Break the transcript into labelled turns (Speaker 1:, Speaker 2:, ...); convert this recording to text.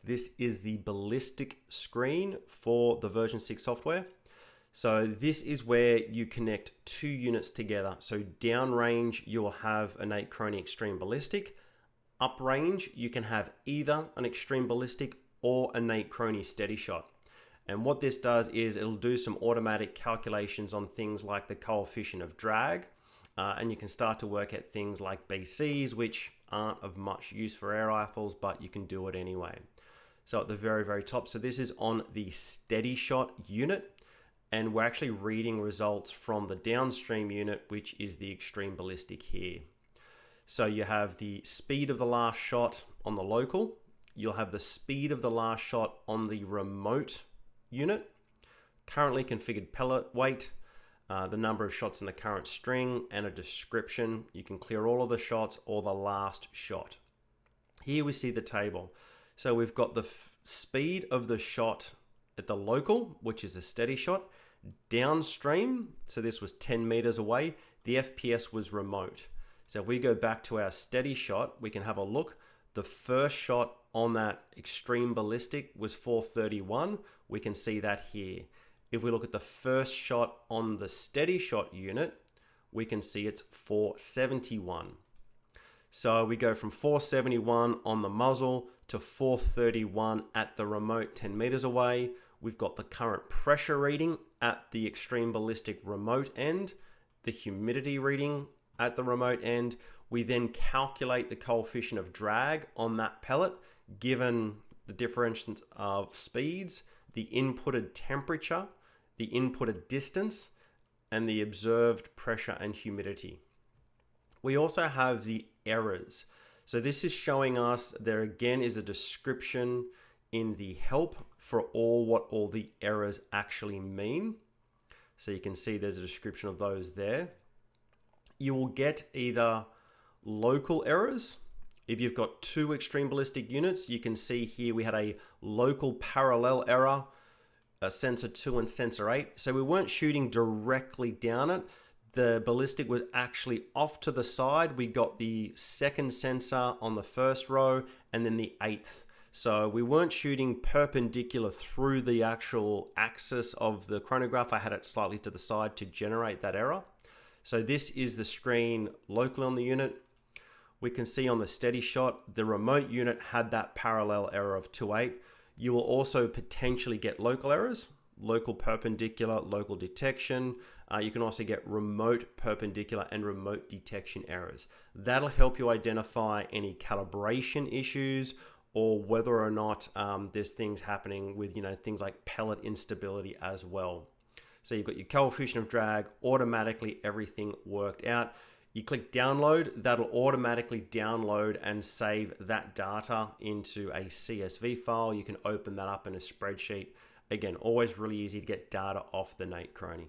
Speaker 1: This is the ballistic screen for the version 6 software. So this is where you connect two units together. So downrange, you'll have a NateChrony Extreme Ballistic. Uprange, you can have either an Extreme Ballistic or a NateChrony SteadyShot. And what this does is it'll do some automatic calculations on things like the coefficient of drag. And you can start to work at things like BCs, which aren't of much use for air rifles, but you can do it anyway. So at the very, very top, so this is on the SteadyShot unit, and we're actually reading results from the downstream unit, which is the Extreme Ballistic here. So you have the speed of the last shot on the local, you'll have the speed of the last shot on the remote unit, currently configured pellet weight, the number of shots in the current string, and a description. You can clear all of the shots or the last shot. Here we see the table. So we've got the speed of the shot at the local, which is a steady shot. Downstream, so this was 10 meters away, the FPS was remote. So if we go back to our steady shot, we can have a look. The first shot on that Extreme Ballistic was 431. We can see that here. If we look at the first shot on the SteadyShot unit, we can see it's 471. So we go from 471 on the muzzle to 431 at the remote 10 meters away. We've got the current pressure reading at the Extreme Ballistic remote end, the humidity reading at the remote end. We then calculate the coefficient of drag on that pellet, given the difference of speeds, the inputted temperature, the inputted distance, and the observed pressure and humidity. We also have the errors. So this is showing us there again is a description in the help for what all the errors actually mean. So you can see there's a description of those there. You will get either local errors. If you've got two Extreme Ballistic units, you can see here we had a local parallel error, sensor 2 and sensor 8. So we weren't shooting directly down it. The ballistic was actually off to the side. We got the second sensor on the first row and then the 8th. So we weren't shooting perpendicular through the actual axis of the chronograph. I had it slightly to the side to generate that error. So this is the screen locally on the unit. We can see on the SteadyShot, the remote unit had that parallel error of 2.8. You will also potentially get local errors, local perpendicular, local detection. You can also get remote perpendicular and remote detection errors. That'll help you identify any calibration issues or whether or not there's things happening with, things like pellet instability as well. So you've got your coefficient of drag, automatically everything worked out. You click download, that'll automatically download and save that data into a CSV file. You can open that up in a spreadsheet. Again, always really easy to get data off the NateChrony.